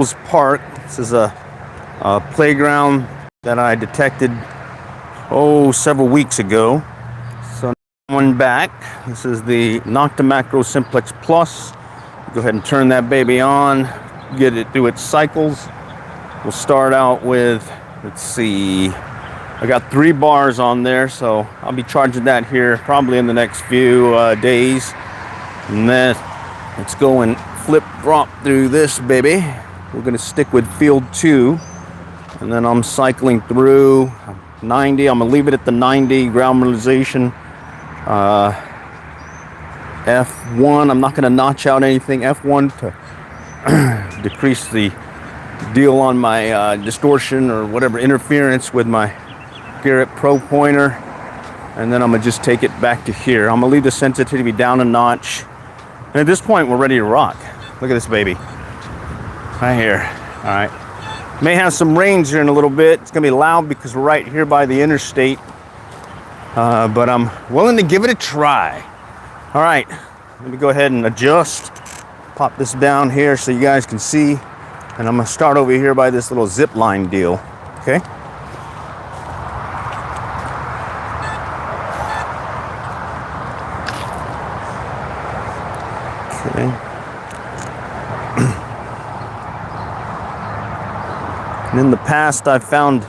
Park. This is a playground that I detected several weeks ago. So one back. This is the Noctamacro Simplex Plus. Go ahead and turn that baby on, get it through its cycles. We'll start out with, let's see, I got 3 bars on there, so I'll be charging that here probably in the next few days. And then let's go and flip drop through this baby. We're going to stick with field 2, and then I'm cycling through 90. I'm going to leave it at the 90 ground realization. F1, I'm not going to notch out anything. F1 to decrease the deal on my distortion or whatever interference with my Garrett Pro pointer. And then I'm going to just take it back to here. I'm going to leave the sensitivity down a notch. And at this point, we're ready to rock. Look at this baby. Right here. All right. May have some rains here in a little bit. It's going to be loud because we're right here by the interstate. But I'm willing to give it a try. All right. Let me go ahead and adjust. Pop this down here so you guys can see. And I'm going to start over here by this little zip line deal. Okay. Okay. And in the past, I've found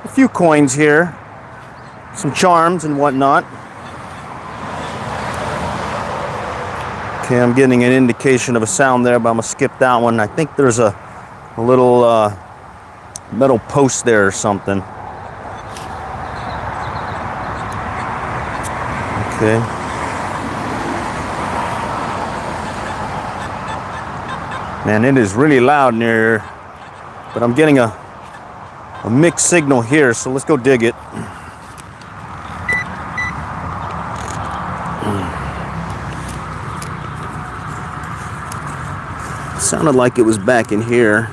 a few coins here, some charms and whatnot. Okay, I'm getting an indication of a sound there, but I'm gonna skip that one. I think there's a little metal post there or something. Okay. Man, it is really loud in here. But I'm getting a mixed signal here, so let's go dig it. It sounded like it was back in here.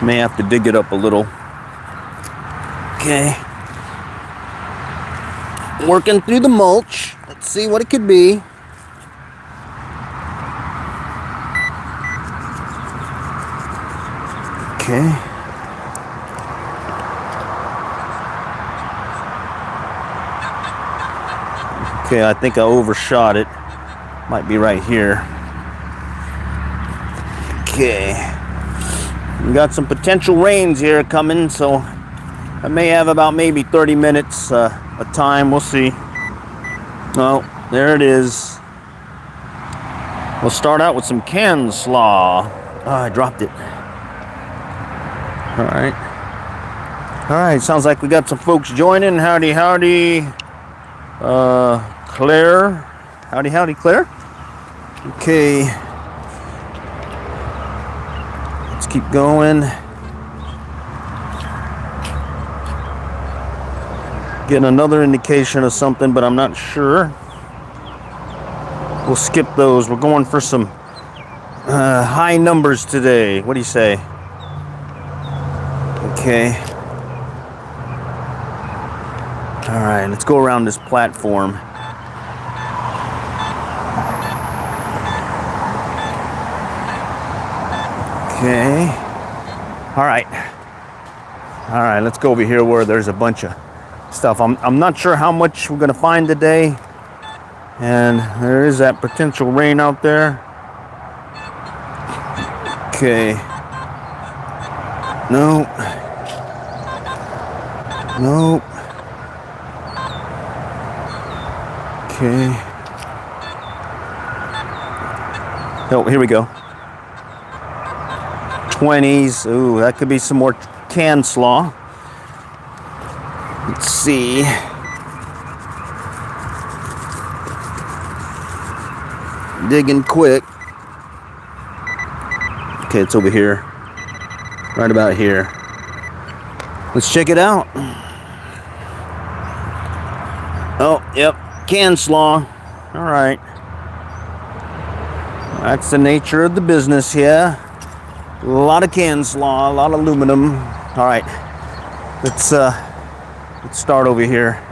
May have to dig it up a little. Okay. Working through the mulch. Let's see what it could be. Okay. Okay, I think I overshot it. Might be right here. Okay. We got some potential rains here coming, so I may have about maybe 30 minutes of time. We'll see. Oh, there it is. We'll start out with some can slaw. Oh, I dropped it. All right, sounds like we got some folks joining. Howdy, Claire. Howdy, Claire. Okay. Let's keep going. Getting another indication of something, but I'm not sure. We'll skip those. We're going for some high numbers today. What do you say? Okay. All right, let's go around this platform. Okay. All right, let's go over here where there's a bunch of stuff. I'm not sure how much we're going to find today. And there is that potential rain out there. Okay. Nope. Okay. Oh, here we go. 20s. Ooh, that could be some more can slaw. Let's see. Digging quick. Okay, it's over here. Right about here. Let's check it out. Oh, yep. Can slaw. All right. That's the nature of the business here. A lot of can slaw, a lot of aluminum. All right. Let's start over here.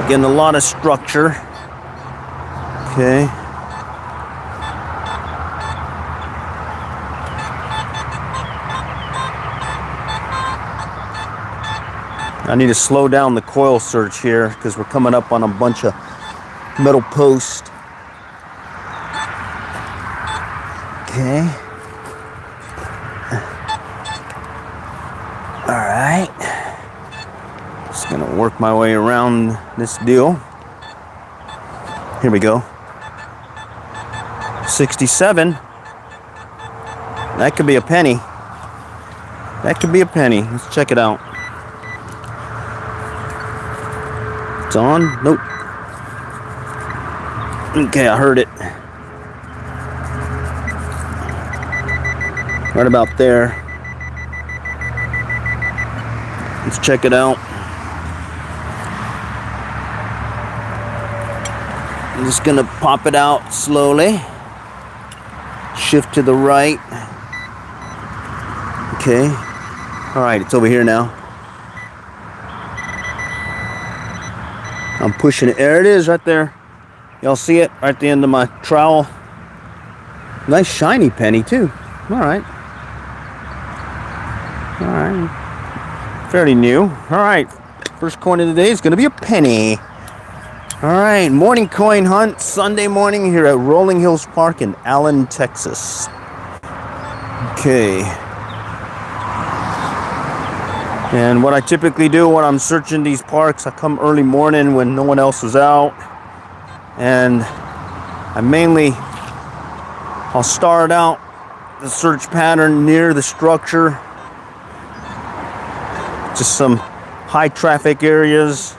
Getting a lot of structure. Okay. I need to slow down the coil search here because we're coming up on a bunch of metal posts. Okay. All right. Just gonna work my way around this deal. Here we go. 67. That could be a penny. That could be a penny. Let's check it out. It's on? Nope. Okay, I heard it. Right about there. Let's check it out. I'm just gonna pop it out slowly. Shift to the right. Okay. All right, it's over here now. I'm pushing it. There it is right there. Y'all see it right at the end of my trowel. Nice shiny penny too. All right. All right. Fairly new. All right. First coin of the day is going to be a penny. All right. Morning coin hunt Sunday morning here at Rolling Hills Park in Allen, Texas. Okay. And what I typically do when I'm searching these parks, I come early morning when no one else is out. And I'll start out the search pattern near the structure. Just some high traffic areas.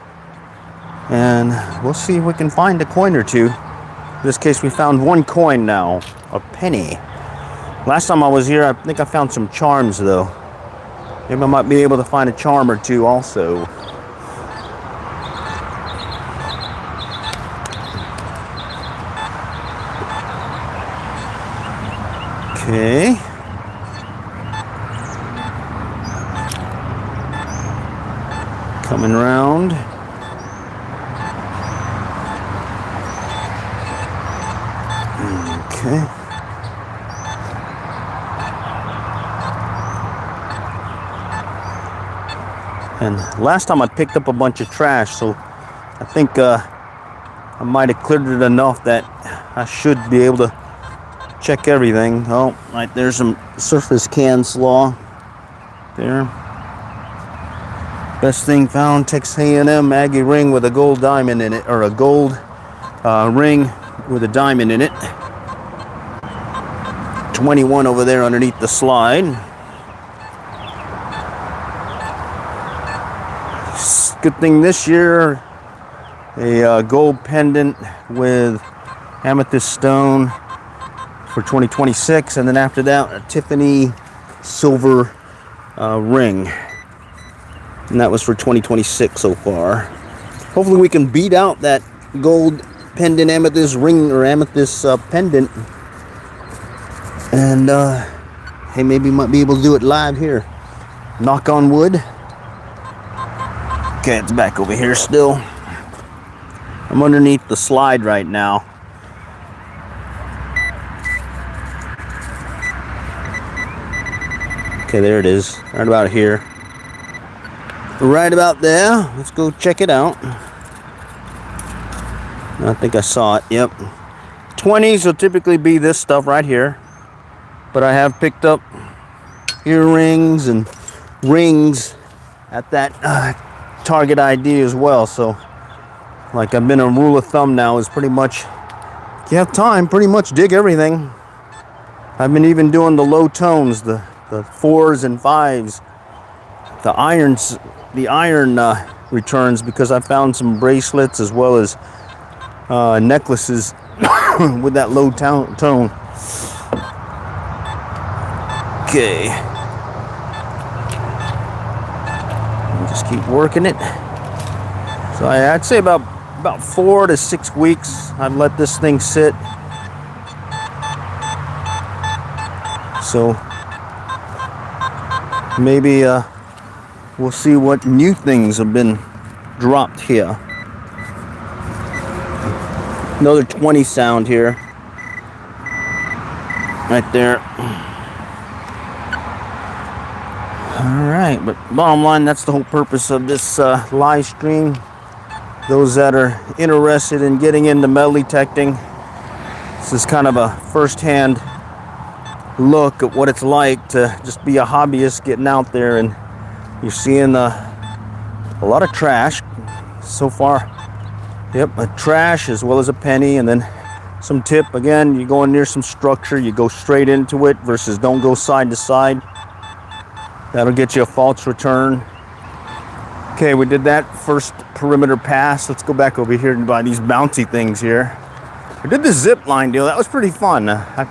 And we'll see if we can find a coin or two. In this case, we found one coin now, a penny. Last time I was here, I think I found some charms though. Maybe I might be able to find a charm or two also. Okay. Coming around. Okay. And last time I picked up a bunch of trash, so I think I might have cleared it enough that I should be able to check everything. Oh, right there's some surface can slaw there. Best thing found, Texas A&M Aggie ring with a gold diamond in it, or a gold ring with a diamond in it. 21 over there underneath the slide. Good thing this year, a gold pendant with amethyst stone for 2026, and then after that, a Tiffany silver ring. And that was for 2026 so far. Hopefully we can beat out that gold pendant amethyst ring or amethyst pendant. And hey, maybe might be able to do it live here. Knock on wood. Okay, it's back over here still. I'm underneath the slide right now. Okay, there it is. Right about here. Right about there. Let's go check it out. I think I saw it. Yep. 20s will typically be this stuff right here. But I have picked up earrings and rings at that target ID as well. So like I've been a rule of thumb now is pretty much, if you have time, pretty much dig everything. I've been even doing the low tones, the 4s and 5s, the iron returns, because I found some bracelets as well as necklaces with that low tone. Okay. Just keep working it. So I'd say about 4 to 6 weeks I've let this thing sit. So maybe we'll see what new things have been dropped here. Another 20 sound here. Right there. Alright, but bottom line, that's the whole purpose of this live stream. Those that are interested in getting into metal detecting, this is kind of a first-hand look at what it's like to just be a hobbyist getting out there, and you're seeing a lot of trash so far. Yep, a trash as well as a penny, and then some tip. Again, you go in near some structure, you go straight into it versus don't go side to side. That'll get you a false return. Okay, we did that first perimeter pass. Let's go back over here and buy these bouncy things here. I did the zip line deal. That was pretty fun. I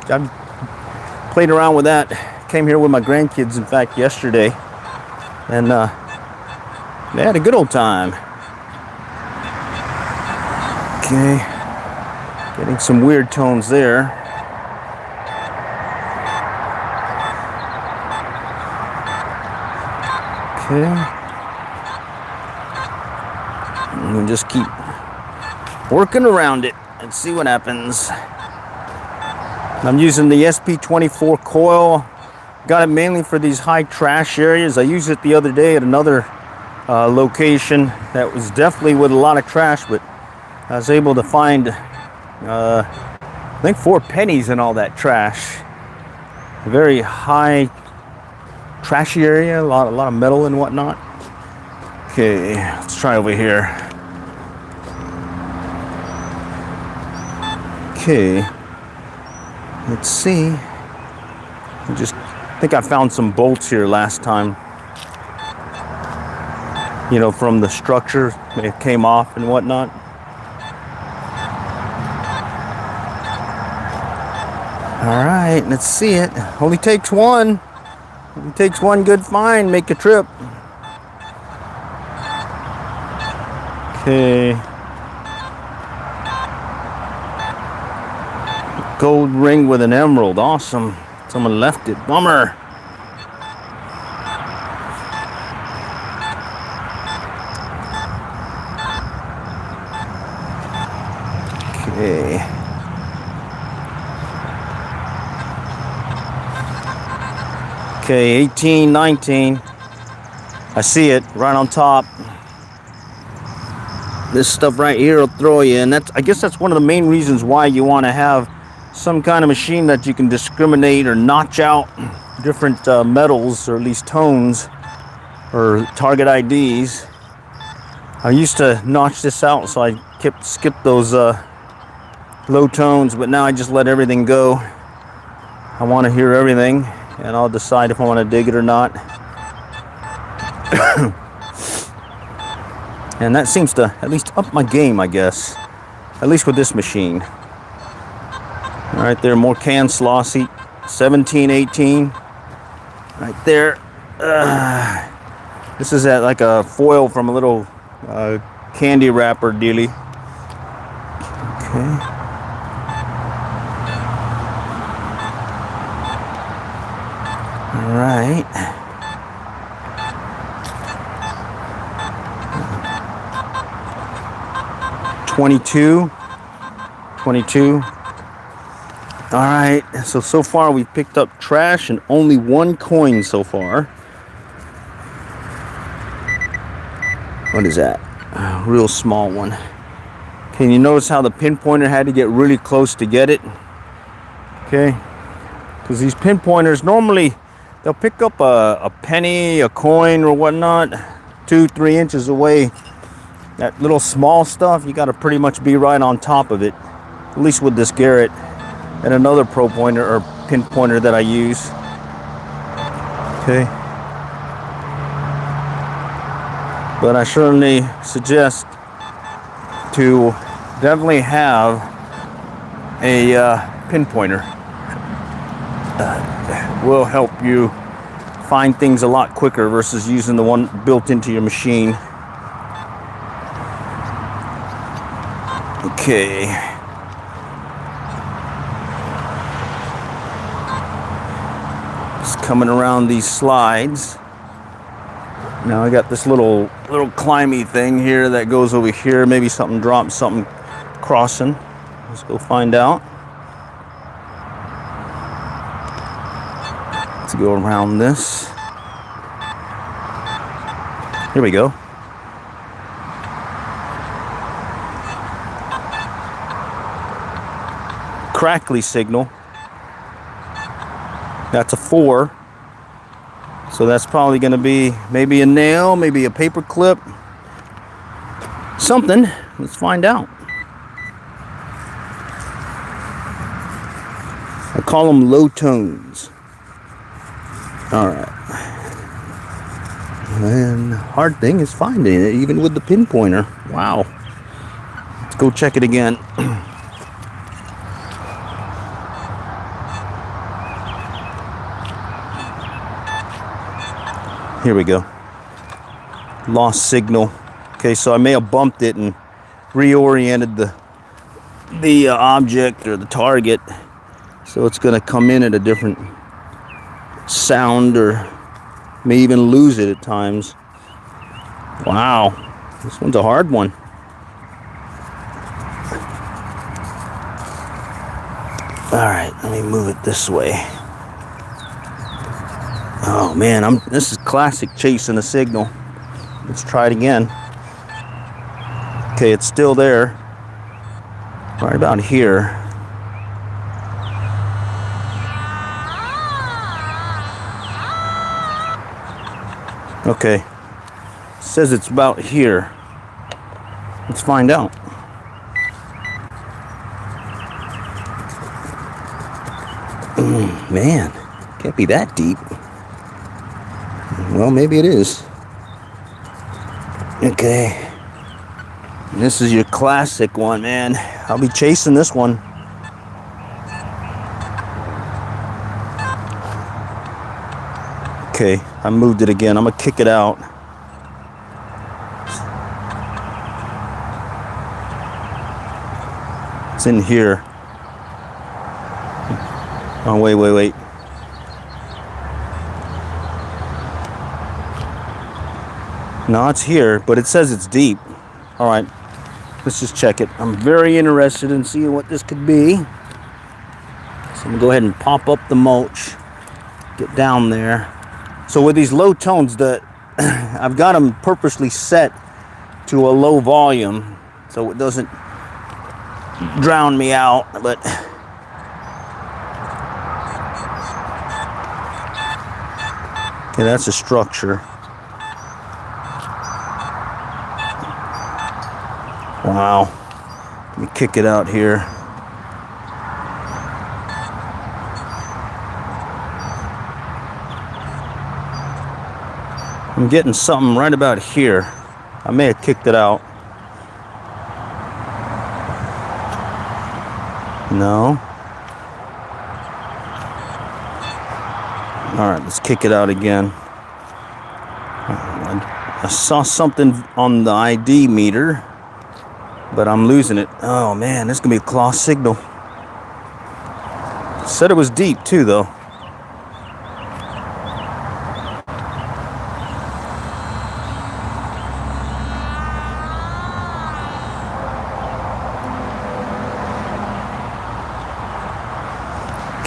played around with that. Came here with my grandkids, in fact, yesterday. And they had a good old time. Okay, getting some weird tones there. Okay, and we just keep working around it and see what happens. I'm using the SP24 coil. Got it mainly for these high trash areas. I used it the other day at another location that was definitely with a lot of trash, but I was able to find I think 4 pennies in all that trash. A very high trashy area, a lot of metal and whatnot. Okay, let's try over here. Okay, let's see. I think I found some bolts here last time. You know, from the structure, it came off and whatnot. All right, let's see it. Only takes one. It takes one good find, make a trip. Okay. Gold ring with an emerald, awesome. Someone left it, bummer. Okay. Okay, 18, 19. I see it right on top. This stuff right here will throw you, and I guess that's one of the main reasons why you want to have some kind of machine that you can discriminate or notch out different metals, or at least tones or target IDs. I used to notch this out, so I skipped those low tones, but now I just let everything go. I want to hear everything, and I'll decide if I want to dig it or not. And that seems to at least up my game, I guess. At least with this machine. All right there, more can slossy. 17, 18. Right there. This is like a foil from a little candy wrapper dealie. Okay. All right. $22. All right, so far we've picked up trash and only one coin so far. What is that? A real small one. Can you notice how the pinpointer had to get really close to get it? Okay, because these pinpointers normally they'll pick up a penny, a coin, or whatnot 2-3 inches away. That little small stuff, you got to pretty much be right on top of it. At least with this Garrett and another pro pointer or pinpointer that I use. Okay. But I certainly suggest to definitely have a pinpointer. Will help you find things a lot quicker versus using the one built into your machine. Okay. Just coming around these slides. Now I got this little climby thing here that goes over here. Maybe something drops, something crossing. Let's go find out. Let's go around this. Here we go. Crackly signal. That's a 4. So that's probably going to be maybe a nail, maybe a paper clip. Something. Let's find out. I call them low tones. All right. And hard thing is finding it, even with the pinpointer. Wow. Let's go check it again. Here we go. Lost signal. Okay, so I may have bumped it and reoriented the object or the target, so it's going to come in at a different sound, or may even lose it at times. Wow, this one's a hard one. All right, let me move it this way. Oh man, this is classic chasing a signal. Let's try it again. Okay, it's still there. Right about here. Okay. It says it's about here. Let's find out. Man, can't be that deep. Well, maybe it is. Okay. This is your classic one, man. I'll be chasing this one. Okay, I moved it again. I'm gonna kick it out. It's in here. Oh, wait. No, it's here, but it says it's deep. All right, let's just check it. I'm very interested in seeing what this could be. So I'm gonna go ahead and pop up the mulch, get down there. So with these low tones, I've got them purposely set to a low volume so it doesn't drown me out, but okay, that's a structure. Wow. Let me kick it out here. I'm getting something right about here. I may have kicked it out. No. All right, let's kick it out again. I saw something on the ID meter, but I'm losing it. Oh man, this is gonna be a lost signal. Said it was deep too, though.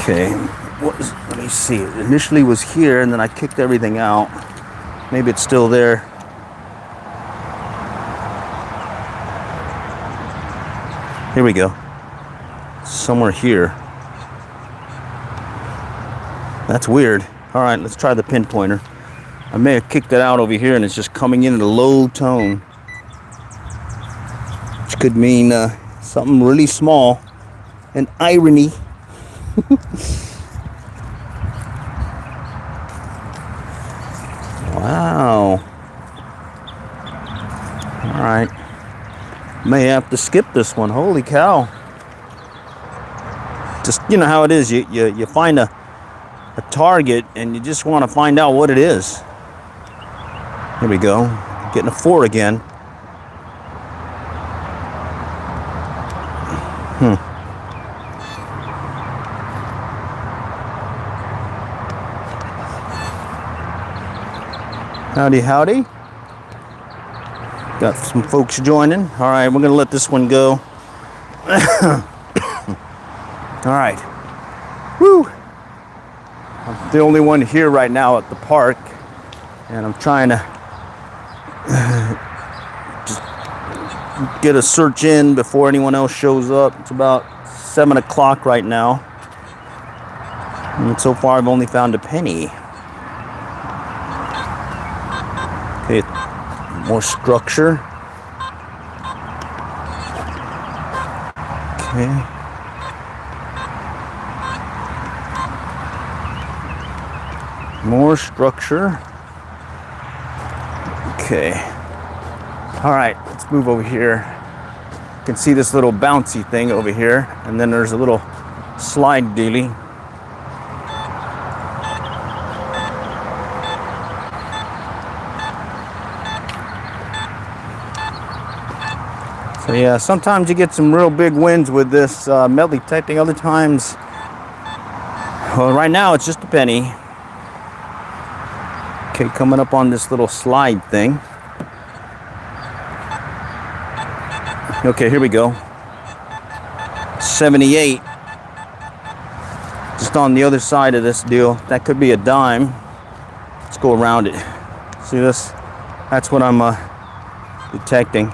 Okay, let me see. It initially was here, and then I kicked everything out. Maybe it's still there. Here we go. Somewhere here. That's weird. All right, let's try the pinpointer. I may have kicked it out over here, and it's just coming in at a low tone, which could mean something really small. An irony. Wow. All right. May have to skip this one. Holy cow. Just, you know how it is. You find a target and you just want to find out what it is. Here we go. Getting a 4 again. Howdy. Got some folks joining. All right, we're going to let this one go. All right. Woo! I'm the only one here right now at the park, and I'm trying to just get a search in before anyone else shows up. It's about 7 o'clock right now, and so far I've only found a penny. Okay, more structure. Okay. More structure. Okay. All right, let's move over here. You can see this little bouncy thing over here, and then there's a little slide dealie. So yeah, sometimes you get some real big wins with this metal detecting. Other times, well, right now it's just a penny. Okay, coming up on this little slide thing. Okay, here we go. 78. Just on the other side of this deal. That could be a dime. Let's go around it. See this? That's what I'm detecting.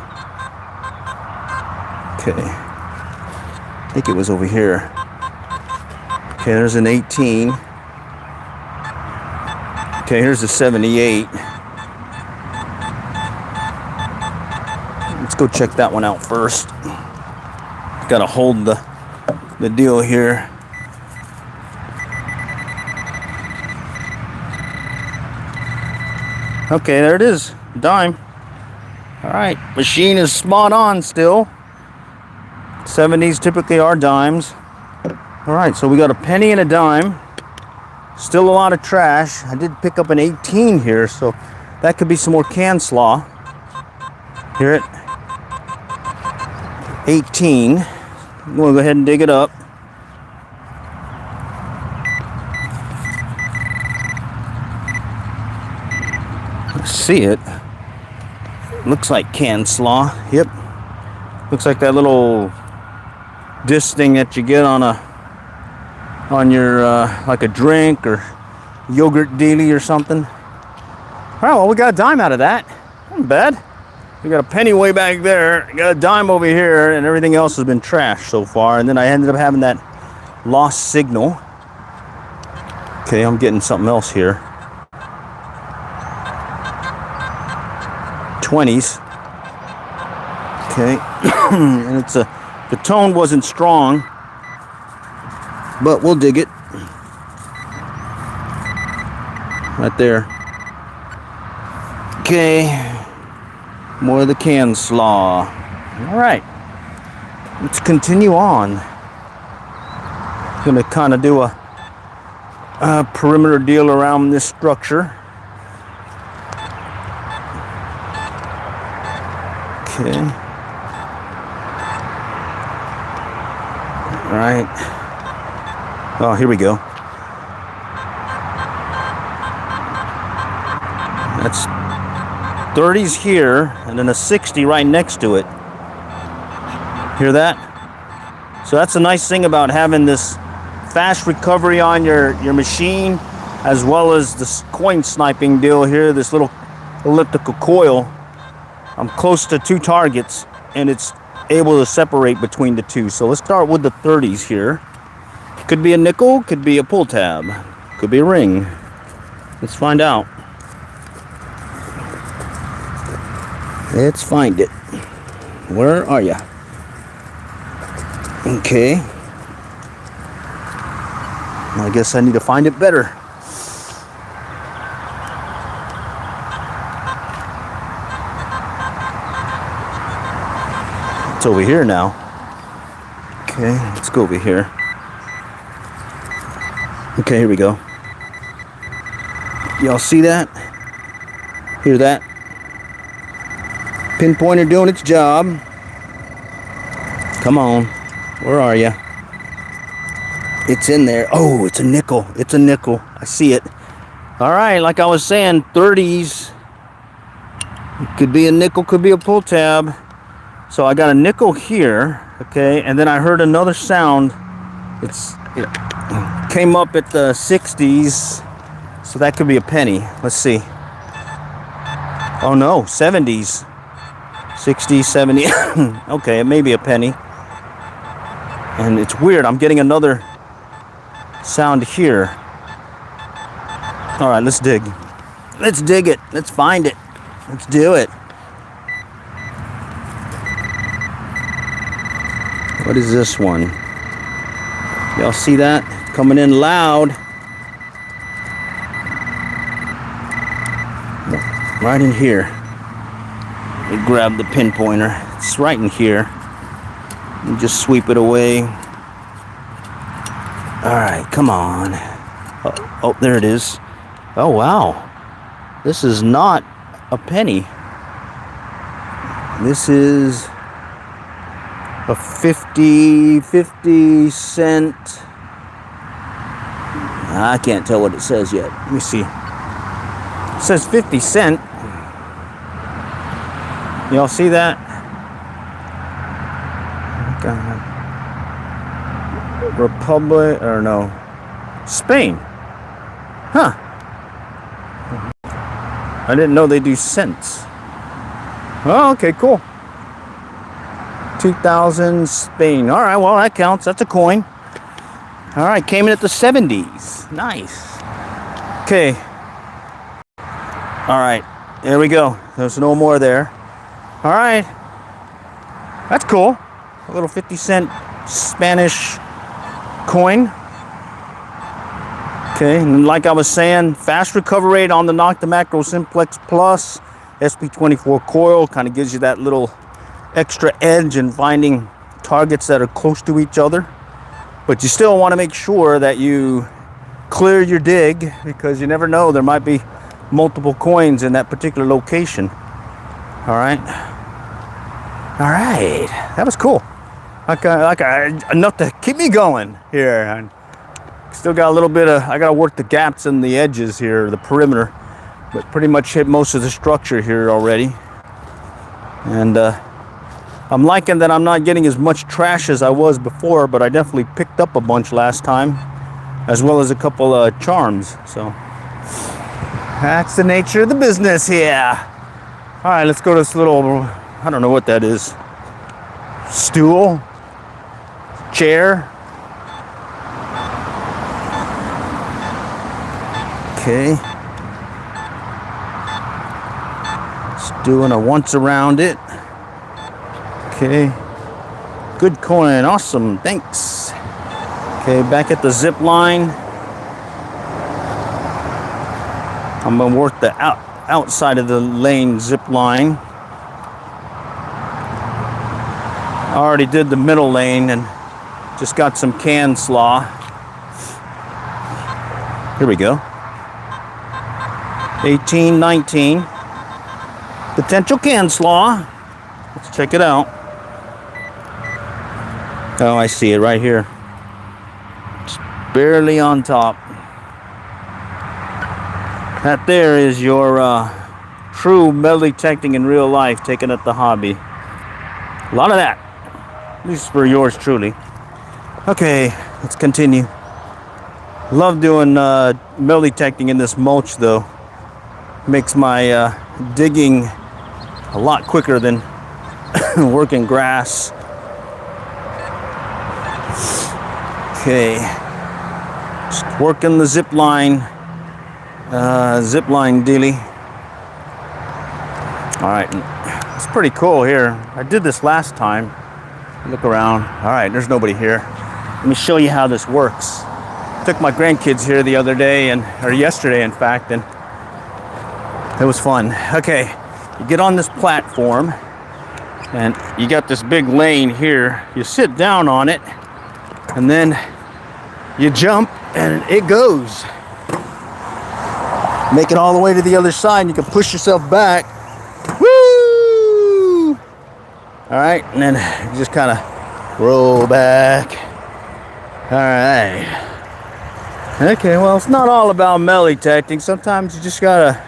Okay. I think it was over here. Okay, there's an 18. Okay, here's a 78. Let's go check that one out first. Gotta hold the deal here. Okay, there it is. Dime. Alright, machine is spot on still. 70s typically are dimes. Alright, so we got a penny and a dime. Still a lot of trash. I did pick up an 18 here, so that could be some more can slaw. Hear it? 18. We'll go ahead and dig it up. See it. Looks like can slaw. Yep. Looks like that little disc thing that you get on your like a drink or yogurt dealie or something. All right, well, we got a dime out of that. Not bad. We got a penny way back there, got a dime over here, and everything else has been trashed so far. And then I ended up having that lost signal. Okay, I'm getting something else here. 20s. Okay, and it's the tone wasn't strong, but we'll dig it. Right there. Okay. More of the can slaw. All right. Let's continue on. Gonna kind of do a perimeter deal around this structure. Okay. All right. Oh, here we go. That's 30s here, and then a 60 right next to it. Hear that? So that's a nice thing about having this fast recovery on your machine, as well as this coin sniping deal here, this little elliptical coil. I'm close to 2 targets, and it's able to separate between the 2. So let's start with the 30s here. Could be a nickel, could be a pull tab, could be a ring. Let's find out. Let's find it. Where are ya? Okay. I guess I need to find it better. It's over here now. Okay, let's go over here. Okay, here we go. Y'all see that? Hear that? Pinpointer doing its job. Come on. Where are you? It's in there. Oh, it's a nickel. It's a nickel. I see it. All right, like I was saying, 30s. It could be a nickel, could be a pull tab. So I got a nickel here, okay, and then I heard another sound It came up at the 60s, so that could be a penny. Let's see. Oh no, 70s. 60, 70. Okay, it may be a penny. And it's weird, I'm getting another sound here. All right, let's dig. Let's dig it. Let's find it. Let's do it. What is this one? Y'all see that? Coming in loud. Right in here. Let me grab the pinpointer. It's right in here. And just sweep it away. All right, come on. Oh, there it is. Oh, wow. This is not a penny. This is a 50 cent. I can't tell what it says yet. Let me see. It says 50 cent. Y'all see that? Republic, or no, Spain. Huh. I didn't know they do cents. Oh, okay, cool. 2000 Spain. All right, well, that counts. That's a coin. All right, came in at the 70s. Nice. Okay. All right, there we go. There's no more there. All right. That's cool. A little 50 cent Spanish coin. Okay, and like I was saying, fast recovery rate on the Knock the Macro Simplex Plus SP24 coil kind of gives you that little extra edge in finding targets that are close to each other. But you still want to make sure that you clear your dig, because you never know, there might be multiple coins in that particular location. All right. All right, that was cool. Enough to keep me going here. And still got a little bit of, I got to work the gaps in the edges here, the perimeter, but pretty much hit most of the structure here already. And I'm liking that I'm not getting as much trash as I was before, but I definitely picked up a bunch last time, as well as a couple of charms. So that's the nature of the business here. All right, let's go to this little, I don't know what that is. Stool? Chair? Okay. Just doing a once around it. Okay. Good coin. Awesome. Thanks. Okay, back at the zip line. I'm gonna work the outside of the lane zip line. I already did the middle lane and just got some can slaw. Here we go. 18, 19. Potential can slaw. Let's check it out. Oh, I see it right here. Just barely on top. That there is your true metal detecting in real life, taken at the hobby. A lot of that. At least for yours truly. Okay, let's continue. Love doing metal detecting in this mulch though. Makes my digging a lot quicker than working grass. Okay, just working the zip line dealy. All right, it's pretty cool here. I did this last time. Look around. All right, there's nobody here. Let me show you how this works. Took my grandkids here the other day, or yesterday in fact, and it was fun. Okay, you get on this platform and you got this big lane here. You sit down on it and then you jump and it goes. Make it all the way to the other side and you can push yourself back. Woo! All right, and then you just kind of roll back. All right. Okay, well, it's not all about metal detecting. Sometimes you just gotta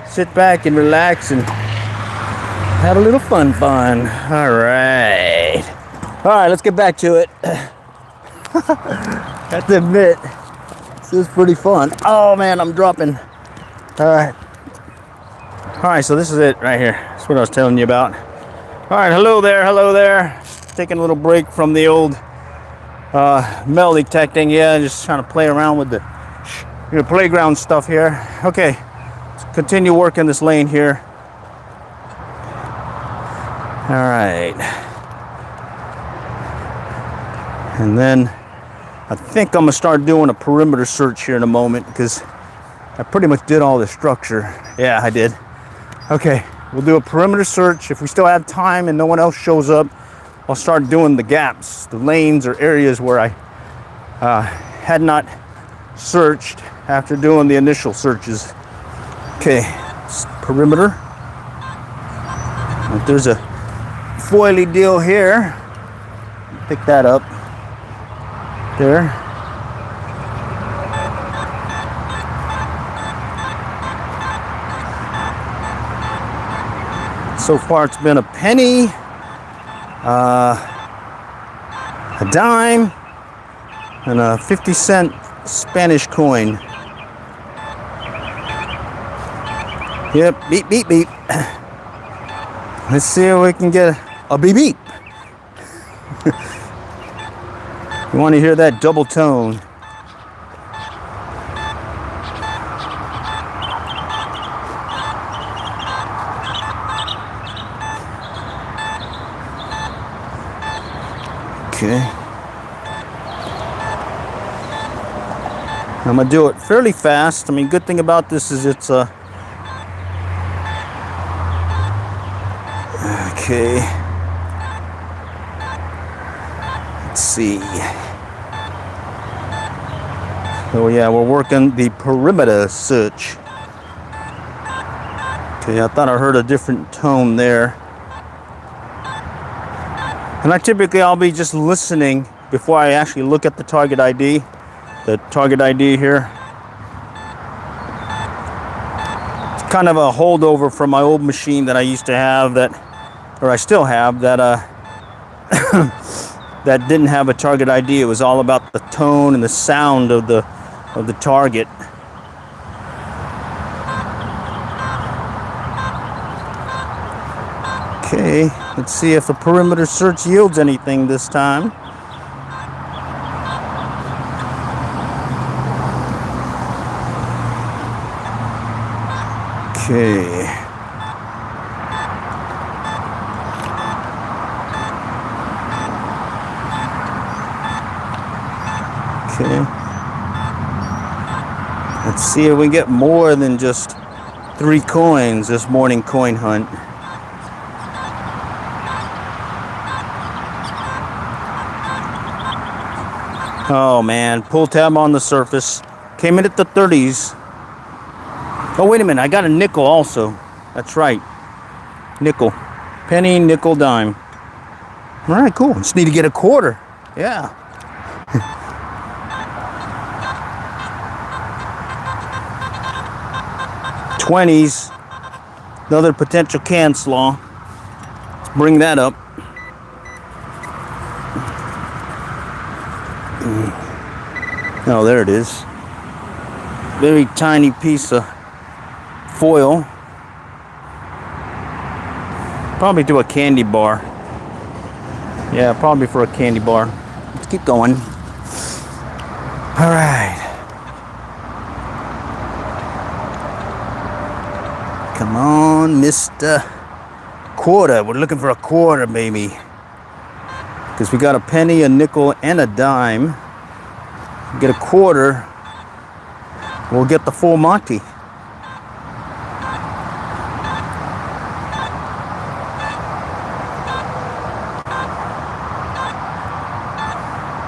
sit back and relax and have a little fun. All right. All right, let's get back to it. Have to admit, this is pretty fun. Oh man, I'm dropping. Alright. Alright, so this is it right here. That's what I was telling you about. Alright, hello there, hello there. Taking a little break from the old metal detecting. Yeah, just trying to play around with the playground stuff here. Okay, let's continue working this lane here. Alright. And then I think I'm gonna start doing a perimeter search here in a moment, because I pretty much did all the structure. Yeah, I did. Okay, we'll do a perimeter search. If we still have time and no one else shows up, I'll start doing the gaps, the lanes or areas where I had not searched after doing the initial searches. Okay, perimeter. If there's a foily deal here, pick that up. There. So far it's been a penny, a dime, and a 50-cent Spanish coin. Yep, beep, beep, beep. Let's see if we can get a beep, beep. You want to hear that double tone. Okay. I'm gonna do it fairly fast. I mean, good thing about this is it's okay. Let's see. Oh yeah, we're working the perimeter search. Okay, I thought I heard a different tone there. And I'll be just listening before I actually look at the target ID. The target ID here. It's kind of a holdover from my old machine that I used to have, that, or I still have, that that didn't have a target ID. It was all about the tone and the sound of the target. Okay, let's see if the perimeter search yields anything this time. Okay. Okay. Let's see if we get more than just 3 coins this morning coin hunt. Oh man, pull tab on the surface. Came in at the 30s. Oh wait a minute, I got a nickel also. That's right. Nickel. Penny, nickel, dime. Alright, cool. Just need to get a quarter. Yeah. $20s. Another potential cancel. Let's bring that up. Oh, there it is. Very tiny piece of foil. Probably to a candy bar. Yeah, probably for a candy bar. Let's keep going. All right. Come on, Mr. Quarter. We're looking for a quarter, baby. Because we got a penny, a nickel, and a dime. Get a quarter, we'll get the full Monty.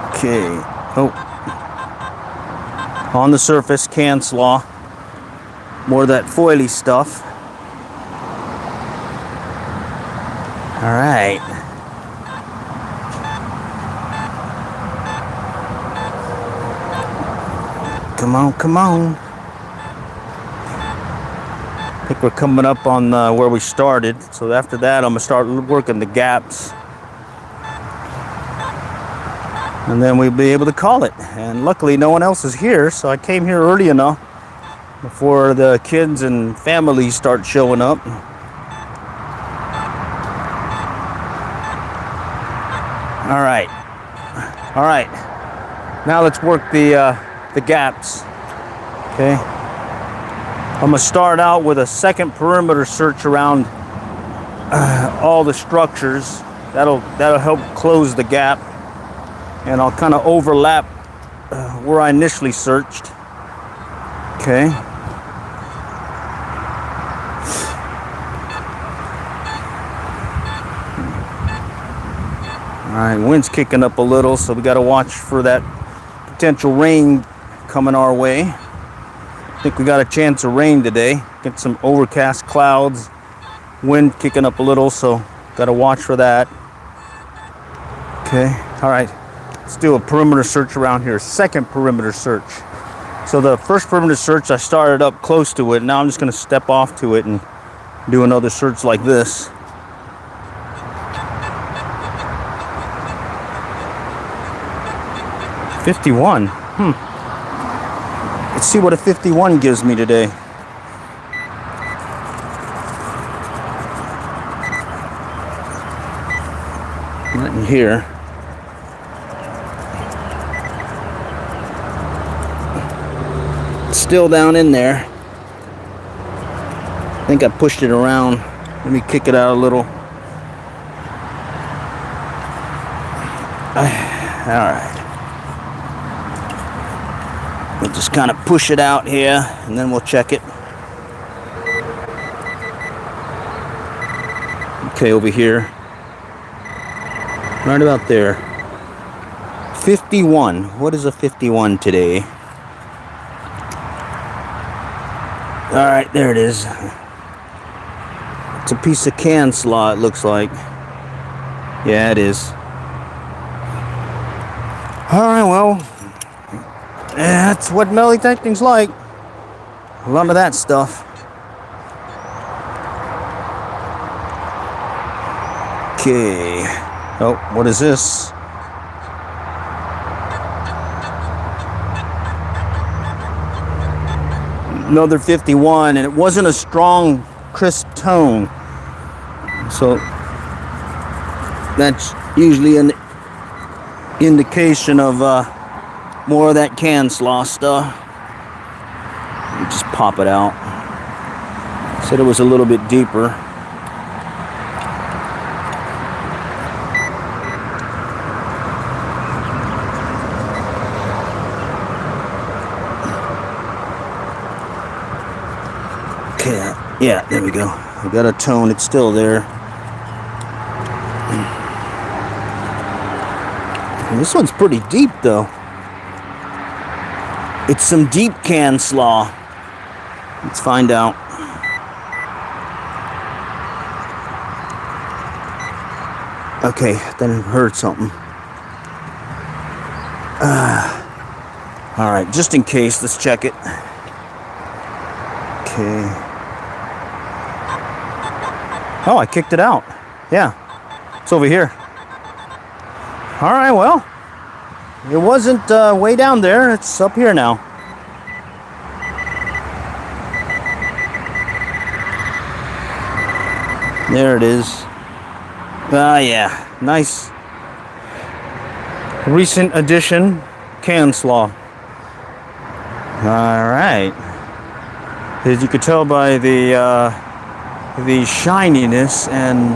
Okay. Oh. On the surface, cancel. More of that foily stuff. All right. Come on, come on. I think we're coming up on where we started. So after that, I'm gonna start working the gaps. and then we'll be able to call it. And luckily no one else is here, so I came here early enough before the kids and families start showing up. All right. Now let's work the gaps. Okay. I'm gonna start out with a second perimeter search around all the structures. That'll help close the gap, and I'll kind of overlap where I initially searched. Okay. All right, wind's kicking up a little, so we got to watch for that potential rain coming our way. I think we got a chance of rain today. Get some overcast clouds, wind kicking up a little, so got to watch for that. Okay, all right, let's do a perimeter search around here, second perimeter search. So the first perimeter search, I started up close to it. Now I'm just going to step off to it and do another search like this. $51. Let's see what a 51 gives me today. Nothing here. It's still down in there. I think I pushed it around. Let me kick it out a little. All right. We'll just kind of push it out here, and then we'll check it. Okay, over here. Right about there. 51. What is a 51 today? All right, there it is. It's a piece of can slaw, it looks like. Yeah, it is. All right, well, that's what metal detecting's like. A lot of that stuff. Okay. Oh, what is this? Another 51, and it wasn't a strong, crisp tone. So that's usually an indication of more of that can slaw stuff. You just pop it out. Said it was a little bit deeper. Okay, yeah, there we go. I got a tone, it's still there. And this one's pretty deep though. It's some deep can slaw. Let's find out. Okay, then I heard something. All right, just in case, let's check it. Okay. Oh, I kicked it out. Yeah, it's over here. All right, well, it wasn't way down there. It's up here now. There it is. Yeah, nice. Recent addition, can slaw. All right. As you could tell by the shininess and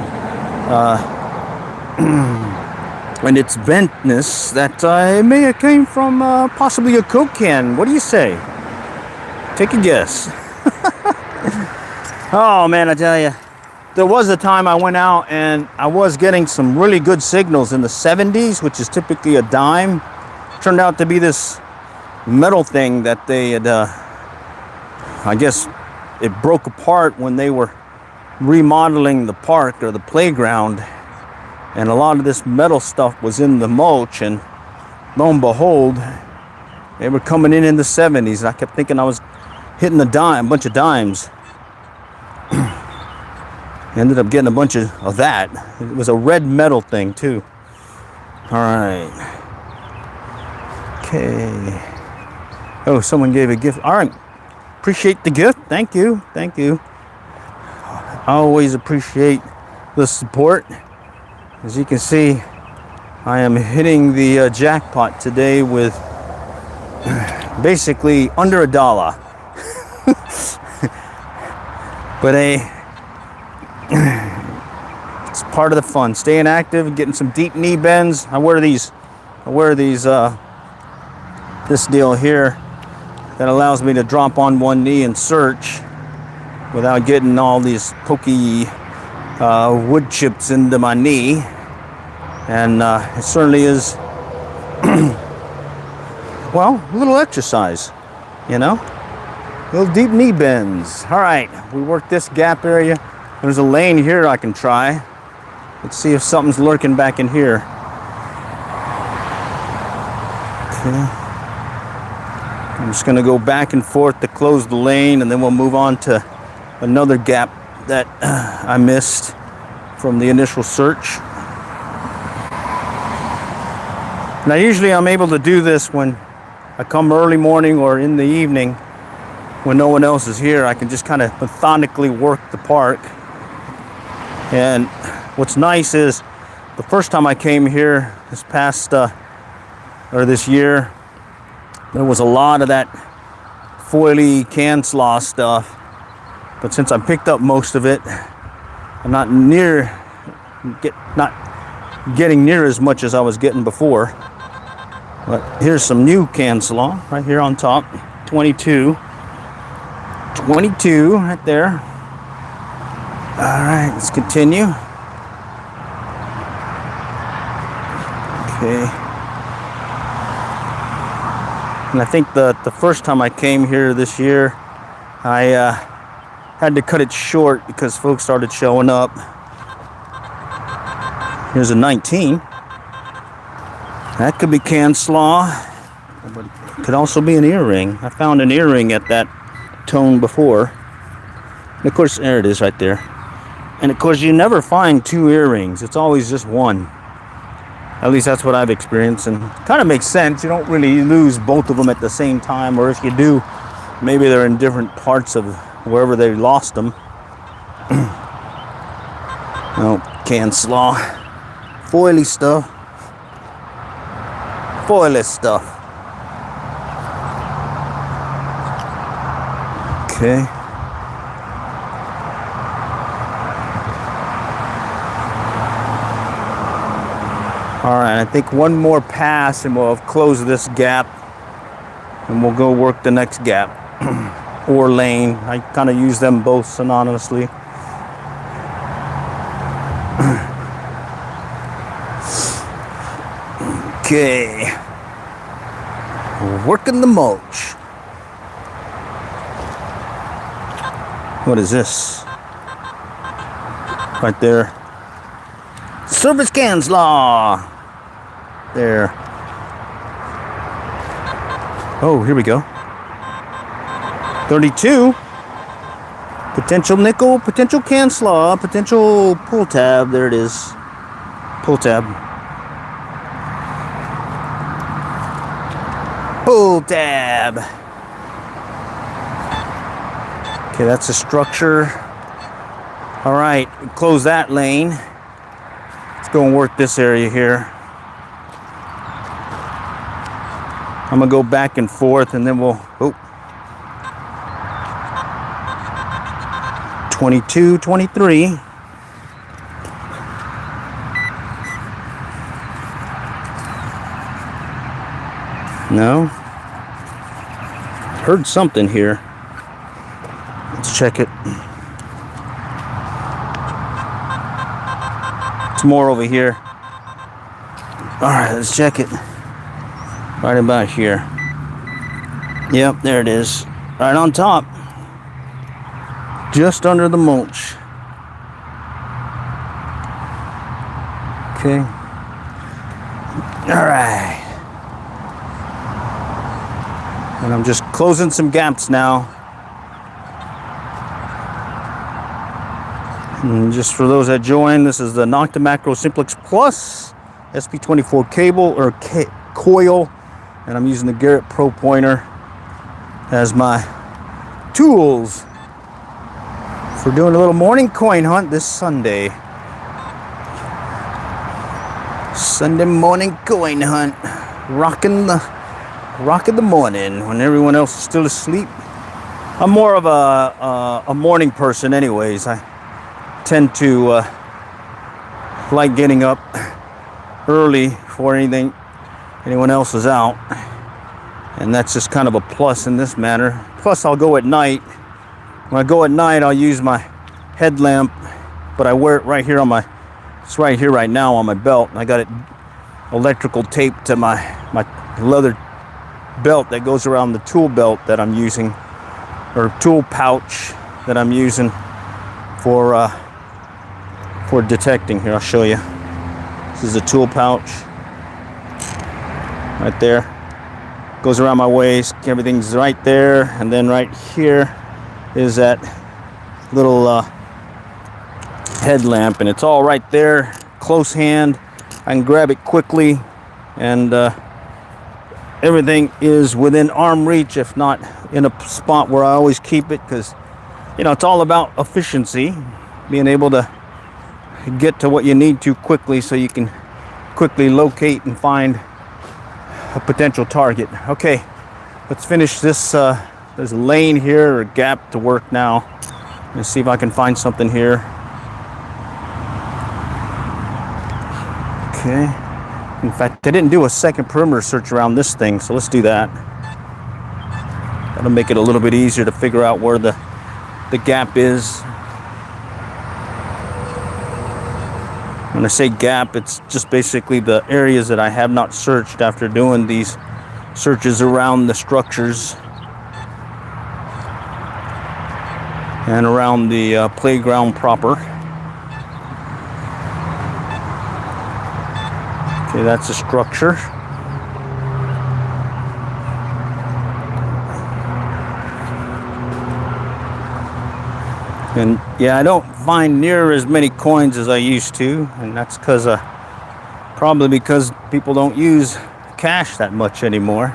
its bentness, that it may have came from possibly a Coke can. What do you say? Take a guess. Oh man, I tell you, there was a time I went out and I was getting some really good signals in the 70s, which is typically a dime. Turned out to be this metal thing that they had, I guess it broke apart when they were remodeling the park or the playground, and a lot of this metal stuff was in the mulch, and lo and behold, they were coming in the 70s. I kept thinking I was hitting a bunch of dimes. Ended up getting a bunch of that. It was a red metal thing too. All right. Okay. Oh, someone gave a gift. All right. Appreciate the gift. Thank you. Thank you. I always appreciate the support. As you can see, I am hitting the jackpot today with basically under $1. But it's part of the fun. Staying active, getting some deep knee bends. I wear these this deal here that allows me to drop on one knee and search without getting all these pokey wood chips into my knee. And it certainly is, well, a little exercise, you know? Little deep knee bends. All right, we worked this gap area. There's a lane here I can try. Let's see if something's lurking back in here. Okay. I'm just gonna go back and forth to close the lane, and then we'll move on to another gap that I missed from the initial search. Now usually I'm able to do this when I come early morning or in the evening when no one else is here. I can just kind of methodically work the park. And what's nice is the first time I came here this past or this year, there was a lot of that foily can slaw stuff. But since I picked up most of it, I'm not getting near as much as I was getting before. But here's some new can slaw right here on top. 22 right there. All right, let's continue. Okay. And I think the first time I came here this year, I had to cut it short because folks started showing up. Here's a 19. That could be can slaw, but it could also be an earring. I found an earring at that tone before. And of course, there it is right there. And of course, you never find two earrings. It's always just one. At least that's what I've experienced, and it kind of makes sense. You don't really lose both of them at the same time, or if you do, maybe they're in different parts of wherever they lost them. Oh, can slaw. Foily stuff. Foily stuff. Okay. All right, I think one more pass and we'll have closed this gap, and we'll go work the next gap or lane. I kind of use them both synonymously. Okay, we're working the mulch. What is this? Right there. Surface can slaw. There. Oh, here we go. 32. Potential nickel, potential can slaw, potential pull tab. There it is. Pull tab. Pull tab. Okay, that's a structure. All right, close that lane. Let's go and work this area here. I'm gonna go back and forth, and then we'll, 22, 23. No. Heard something here. Let's check it. It's more over here. All right, let's check it. Right about here. Yep, there it is. Right on top. Just under the mulch. Okay. All right. And I'm just closing some gaps now. And just for those that join, this is the Nocta Macro Simplex Plus SP24 cable or coil and I'm using the Garrett Pro Pointer as my tools for doing a little morning coin hunt this Sunday. Sunday morning coin hunt, rocking the morning when everyone else is still asleep. I'm more of a morning person, anyways. I tend to like getting up early before anyone else is out, and that's just kind of a plus in this matter. Plus, I'll go at night. When I go at night, I'll use my headlamp, but I wear it right here on my. It's right here right now on my belt. I got it electrical taped to my leather belt that goes around the tool belt that I'm using, or tool pouch that I'm using for detecting. Here, I'll show you. This is a tool pouch right there. Goes around my waist. Everything's right there, and then right here is that little headlamp, and it's all right there, close hand. I can grab it quickly, and everything is within arm reach, if not in a spot where I always keep it, because it's all about efficiency, being able to get to what you need to quickly so you can quickly locate and find a potential target. Okay, let's finish this. There's a lane here, or a gap to work now. Let's see if I can find something here. Okay. In fact, I didn't do a second perimeter search around this thing, so let's do that. That'll make it a little bit easier to figure out where the gap is. When I say gap, it's just basically the areas that I have not searched after doing these searches around the structures and around the playground proper. Okay, that's a structure. And yeah, I don't find near as many coins as I used to, and that's probably because people don't use cash that much anymore,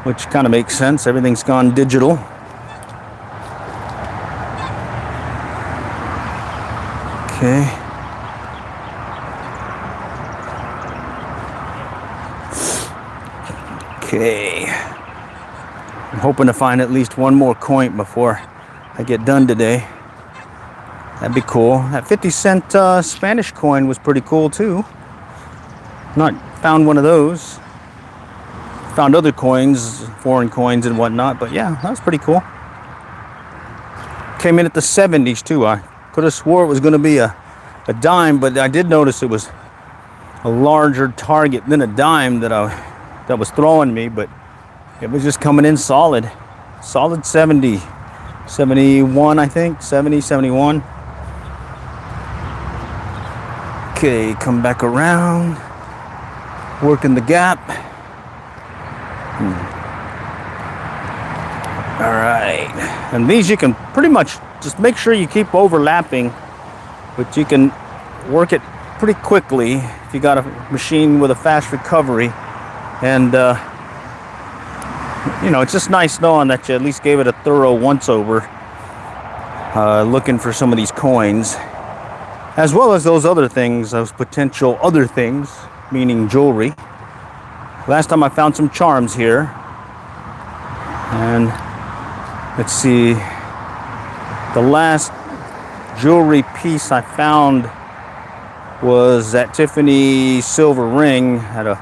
which kind of makes sense. Everything's gone digital. Okay. Okay. I'm hoping to find at least one more coin before I get done today. That'd be cool. That 50-cent Spanish coin was pretty cool too. Not found one of those. Found other coins, foreign coins and whatnot, but yeah, that was pretty cool. Came in at the 70s too. I could have swore it was going to be a dime, but I did notice it was a larger target than a dime that was throwing me, but it was just coming in solid 70, 71, I think, 70, 71. Okay, come back around, working the gap. All right, and these you can pretty much just make sure you keep overlapping, but you can work it pretty quickly if you got a machine with a fast recovery. And it's just nice knowing that you at least gave it a thorough once over, looking for some of these coins, as well as those other things, those potential other things, meaning jewelry. Last time I found some charms here, and let's see, the last jewelry piece I found was that Tiffany silver ring at a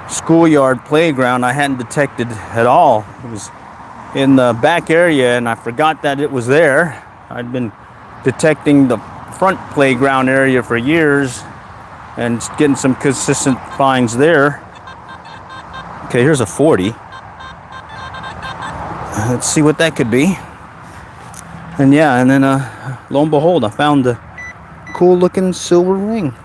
schoolyard playground I hadn't detected at all. It was in the back area, and I forgot that it was there. I'd been detecting the front playground area for years and getting some consistent finds there. Okay, here's a 40. Let's see what that could be. And yeah, and then lo and behold, I found the cool looking silver ring.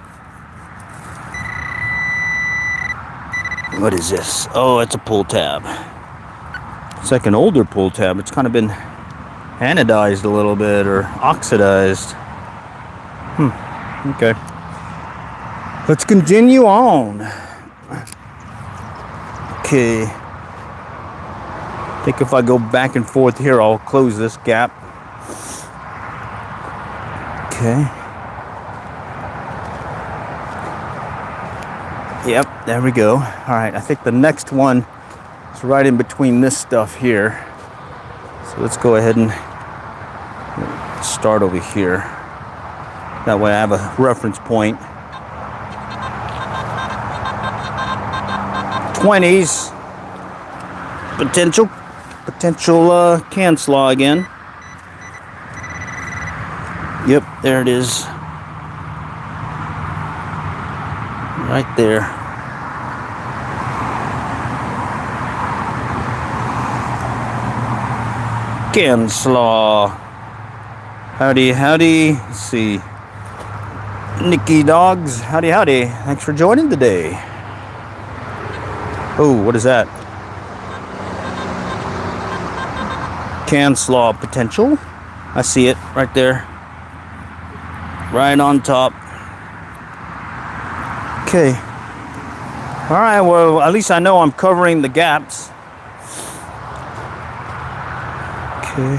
What is this? Oh, it's a pull tab. It's like an older pull tab. It's kind of been anodized a little bit, or oxidized. Okay. Let's continue on. Okay. I think if I go back and forth here, I'll close this gap. Okay. Yep, there we go. All right, I think the next one is right in between this stuff here. So let's go ahead and start over here. That way I have a reference point. 20s. Potential can slaw again. Yep, there it is. Right there. Can slaw. Howdy, howdy. Let's see. Nicky Dogs. Howdy, howdy. Thanks for joining today. Oh, what is that? Can slaw potential. I see it right there. Right on top. Okay. All right, well, at least I know I'm covering the gaps. Okay.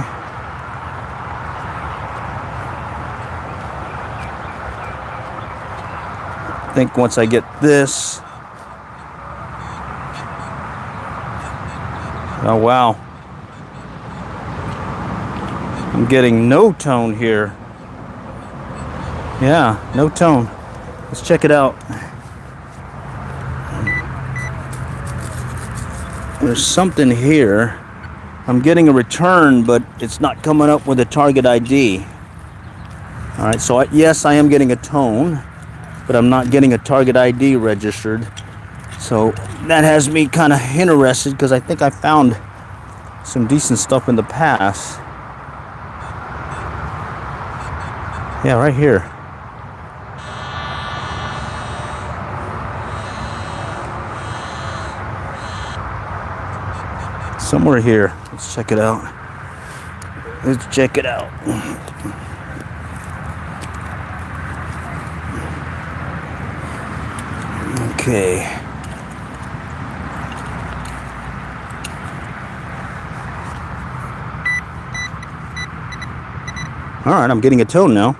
I think once I get this. Oh, wow. I'm getting no tone here. Yeah, no tone. Let's check it out. There's something here. I'm getting a return, but it's not coming up with a target ID. All right, so yes, I am getting a tone, but I'm not getting a target ID registered. So that has me kind of interested because I think I found some decent stuff in the past. Yeah, right here. Somewhere here. Let's check it out. Let's check it out. Okay. All right, I'm getting a tone now.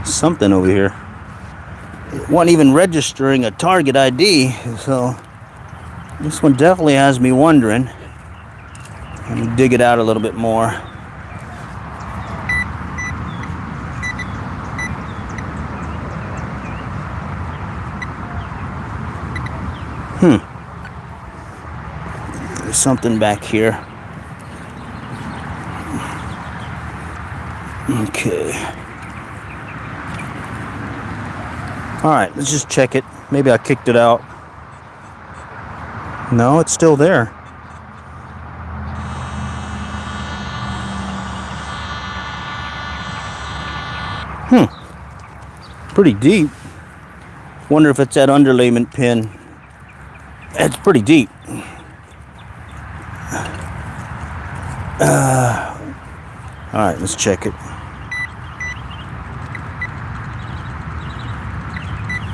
Something over here. It wasn't even registering a target ID, so this one definitely has me wondering. Let me dig it out a little bit more. There's something back here. Okay. All right, let's just check it. Maybe I kicked it out. No, it's still there. Pretty deep. Wonder if it's that underlayment pin. It's pretty deep. All right, let's check it.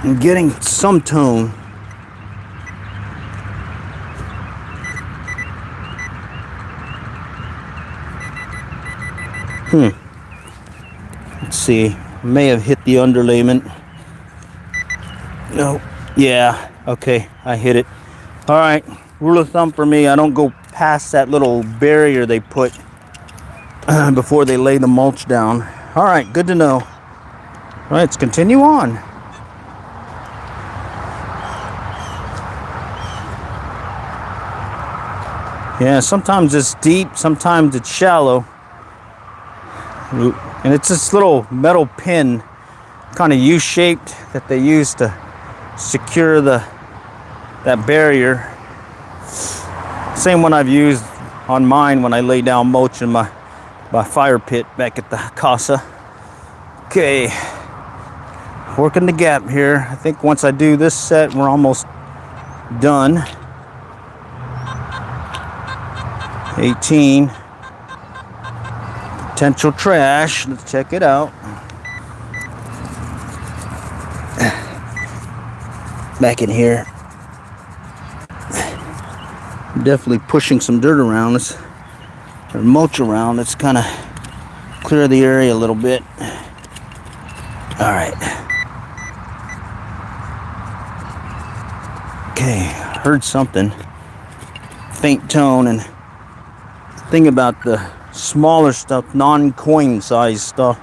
I'm getting some tone. Let's see. May have hit the underlayment. No. Yeah. Okay. I hit it. All right. Rule of thumb for me, I don't go past that little barrier they put before they lay the mulch down. All right. Good to know. All right. Let's continue on. Yeah, sometimes it's deep, sometimes it's shallow. And it's this little metal pin, kind of U-shaped, that they use to secure that barrier. Same one I've used on mine when I lay down mulch in my fire pit back at the casa. Okay, working the gap here. I think once I do this set, we're almost done. 18. Potential trash. Let's check it out. back in here. I'm definitely pushing some dirt around this, or mulch around. Let's kind of clear the area a little bit. All right. Okay, heard something. Faint tone. And thing about the smaller stuff, non-coin size stuff,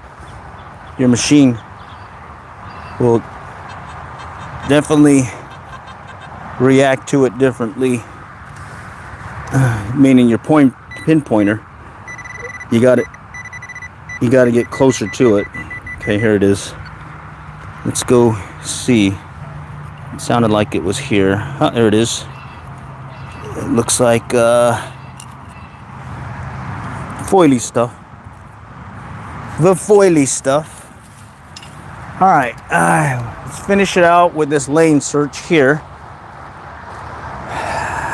your machine will definitely react to it differently. Meaning your pinpointer, you got to get closer to it. Okay, here it is. Let's go see. It sounded like it was here. Oh, there it is. It looks like foily stuff. The foily stuff. All right, let's finish it out with this lane search here.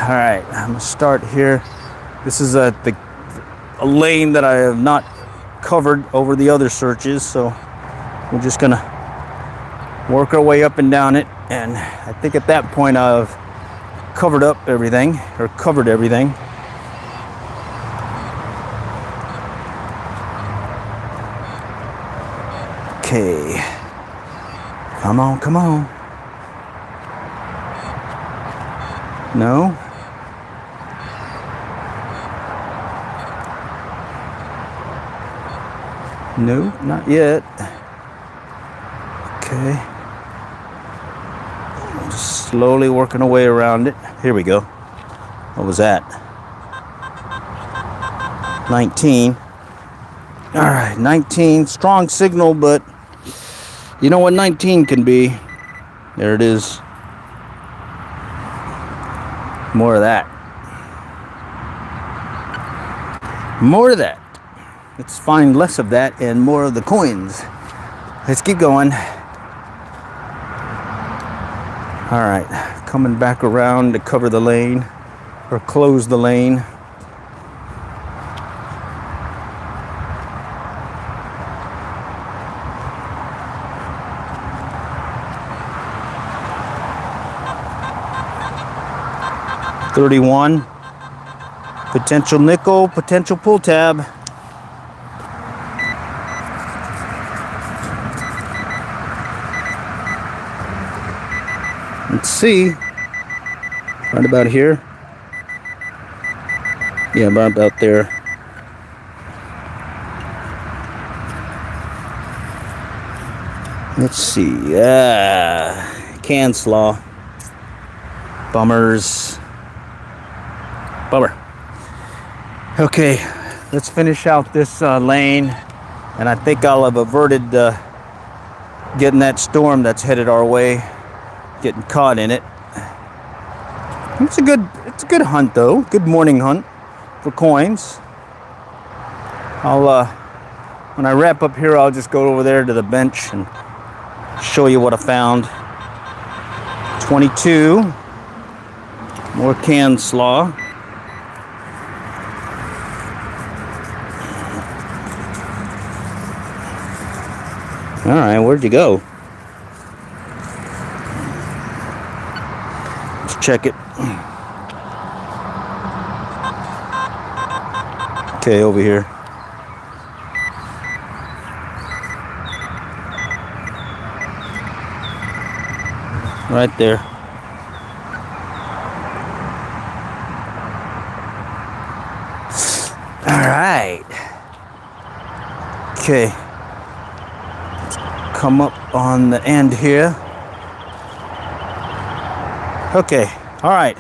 All right, I'm gonna start here. This is a lane that I have not covered over the other searches, so we're just gonna work our way up and down it. And I think at that point I've covered everything. Okay, come on. No. No, not yet. Okay. Just slowly working our way around it. Here we go. What was that? 19. All right, 19. Strong signal, but you know what 19 can be. There it is. More of that. More of that. Let's find less of that and more of the coins. Let's keep going. All right, coming back around to cover the lane or close the lane. $31. Potential nickel, potential pull tab. Let's see. Right about here. Yeah, about there. Let's see. Can slaw. Bummers. Bummer. Okay, let's finish out this lane, and I think I'll have averted getting that storm that's headed our way, getting caught in it. It's a good hunt though. Good morning hunt for coins. I'll when I wrap up here, I'll just go over there to the bench and show you what I found. 22. More can slaw. All right, where'd you go? Let's check it. Okay, over here. Right there. All right. Okay. Come up on the end here. Okay, all right.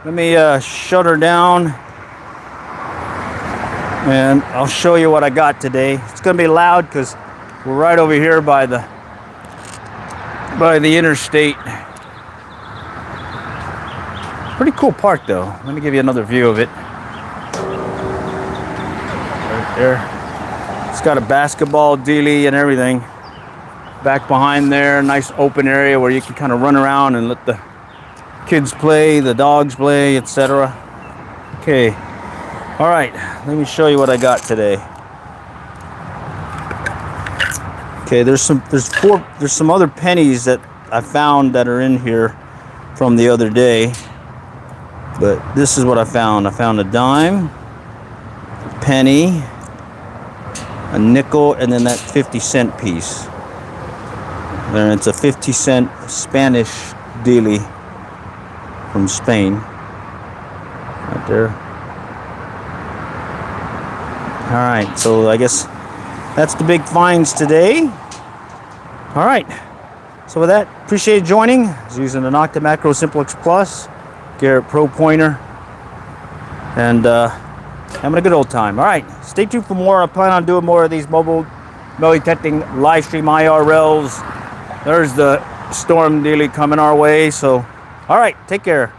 Let me shut her down and I'll show you what I got today. It's gonna be loud because we're right over here by the interstate. Pretty cool park though. Let me give you another view of it. Right there. It's got a basketball dealie and everything. Back behind there, nice open area where you can kind of run around and let the kids play, the dogs play, etc. Okay, all right, let me show you what I got today. Okay, there's some other pennies that I found that are in here. from the other day. But this is what I found. I found a dime, a penny, a nickel, and then that 50-cent piece. And it's a 50-cent Spanish dealie from Spain. Right there. Alright, so I guess that's the big finds today. Alright, so with that, appreciate you joining. I was using the Nocta Macro Simplex Plus, Garrett Pro Pointer, and having a good old time. Alright, stay tuned for more. I plan on doing more of these mobile belly detecting live stream IRLs. There's the storm dealie coming our way, so alright, take care.